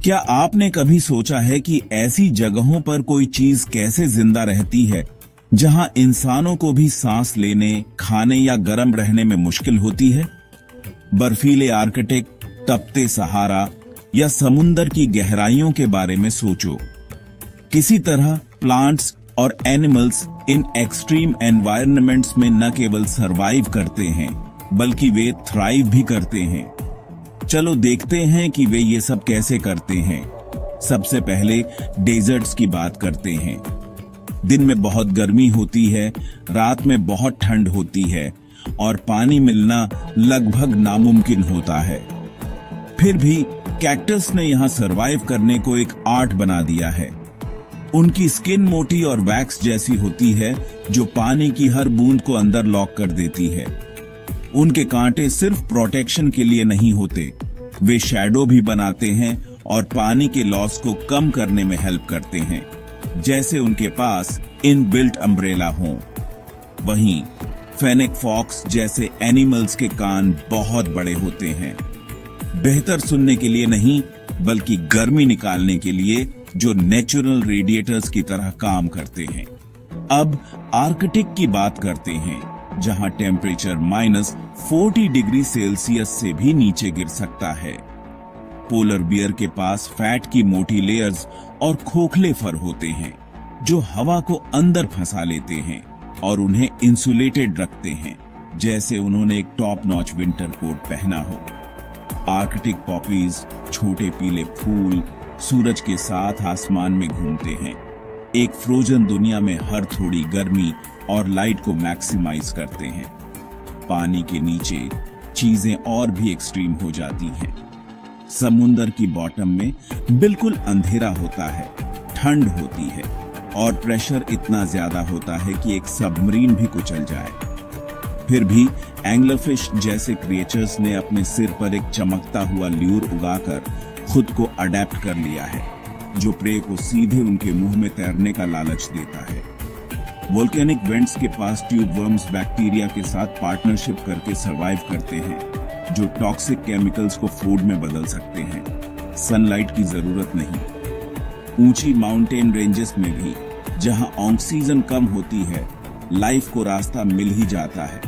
क्या आपने कभी सोचा है कि ऐसी जगहों पर कोई चीज कैसे जिंदा रहती है जहां इंसानों को भी सांस लेने, खाने या गर्म रहने में मुश्किल होती है? बर्फीले आर्कटिक, तपते सहारा या समुंदर की गहराइयों के बारे में सोचो। किसी तरह प्लांट्स और एनिमल्स इन एक्सट्रीम एनवायरनमेंट्स में न केवल सरवाइव करते हैं बल्कि वे थ्राइव भी करते हैं। चलो देखते हैं कि वे ये सब कैसे करते हैं। सबसे पहले डेजर्ट्स की बात करते हैं। दिन में बहुत गर्मी होती है, रात में बहुत ठंड होती है और पानी मिलना लगभग नामुमकिन होता है। फिर भी कैक्टस ने यहां सरवाइव करने को एक आर्ट बना दिया है। उनकी स्किन मोटी और वैक्स जैसी होती है जो पानी की हर बूंद को अंदर लॉक कर देती है। उनके कांटे सिर्फ प्रोटेक्शन के लिए नहीं होते, वे शैडो भी बनाते हैं और पानी के लॉस को कम करने में हेल्प करते हैं, जैसे उनके पास इनबिल्ट अम्ब्रेला हो। वहीं फेनेक फॉक्स जैसे एनिमल्स के कान बहुत बड़े होते हैं, बेहतर सुनने के लिए नहीं बल्कि गर्मी निकालने के लिए, जो नेचुरल रेडिएटर्स की तरह काम करते हैं। अब आर्कटिक की बात करते हैं, जहां टेम्परेचर -40 डिग्री सेल्सियस से भी नीचे गिर सकता है। पोलर बियर के पास फैट की मोटी लेयर्स और खोखले फर होते हैं जो हवा को अंदर फंसा लेते हैं और उन्हें इंसुलेटेड रखते हैं, जैसे उन्होंने एक टॉप नॉच विंटर कोट पहना हो। आर्कटिक पॉपीज, छोटे पीले फूल, सूरज के साथ आसमान में घूमते हैं, एक फ्रोजन दुनिया में हर थोड़ी गर्मी और लाइट को मैक्सिमाइज करते हैं। पानी के नीचे चीजें और भी एक्सट्रीम हो जाती हैं। समुंदर की बॉटम में बिल्कुल अंधेरा होता है, ठंड होती है और प्रेशर इतना ज्यादा होता है कि एक सबमरीन भी कुचल जाए। फिर भी एंग्लरफिश जैसे क्रिएचर्स ने अपने सिर पर एक चमकता हुआ ल्यूर उगाकर खुद को अडेप्ट कर लिया है, जो प्रे को सीधे उनके मुंह में तैरने का लालच देता है। वोल्केनिक वेंट्स के पास ट्यूब वर्म्स बैक्टीरिया के साथ पार्टनरशिप करके सरवाइव करते हैं, जो टॉक्सिक केमिकल्स को फूड में बदल सकते हैं। सनलाइट की जरूरत नहीं। ऊंची माउंटेन रेंजेस में भी, जहां ऑक्सीजन कम होती है, लाइफ को रास्ता मिल ही जाता है।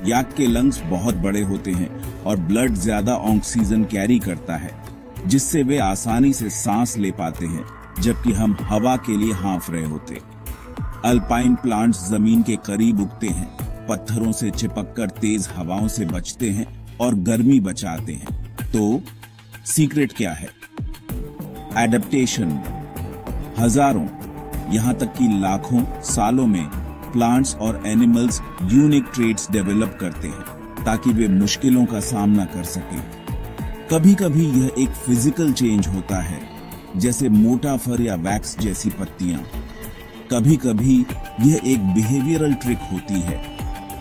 याक के लंग्स बहुत बड़े होते हैं और ब्लड ज्यादा ऑक्सीजन कैरी करता है, जिससे वे आसानी से सांस ले पाते हैं, जबकि हम हवा के लिए हाँफ रहे होते। अल्पाइन प्लांट्स जमीन के करीब उगते हैं, पत्थरों से चिपककर तेज हवाओं से बचते हैं और गर्मी बचाते हैं। तो सीक्रेट क्या है? एडेप्टेशन। हजारों, यहां तक कि लाखों सालों में प्लांट्स और एनिमल्स यूनिक ट्रेट्स डेवलप करते हैं ताकि वे मुश्किलों का सामना कर सकें। कभी कभी यह एक फिजिकल चेंज होता है, जैसे मोटा फर या वैक्स जैसी पत्तियां। कभी कभी यह एक बिहेवियरल ट्रिक होती है,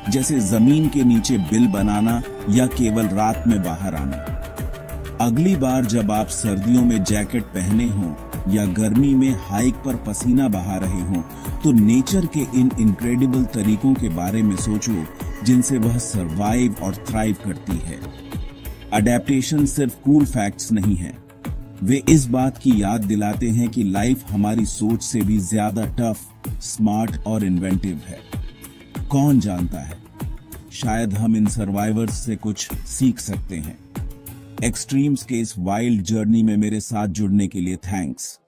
जैसे जमीन के नीचे बिल बनाना या केवल रात में बाहर आना। अगली बार जब आप सर्दियों में जैकेट पहने हो या गर्मी में हाइक पर पसीना बहा रहे हो, तो नेचर के इन इनक्रेडिबल तरीकों के बारे में सोचो जिनसे वह सरवाइव और थ्राइव करती है। अडेप्टेशन सिर्फ कूल फैक्ट्स नहीं है, वे इस बात की याद दिलाते हैं कि लाइफ हमारी सोच से भी ज्यादा टफ, स्मार्ट और इन्वेंटिव है। कौन जानता है, शायद हम इन सर्वाइवर्स से कुछ सीख सकते हैं। एक्सट्रीम्स के इस वाइल्ड जर्नी में मेरे साथ जुड़ने के लिए थैंक्स।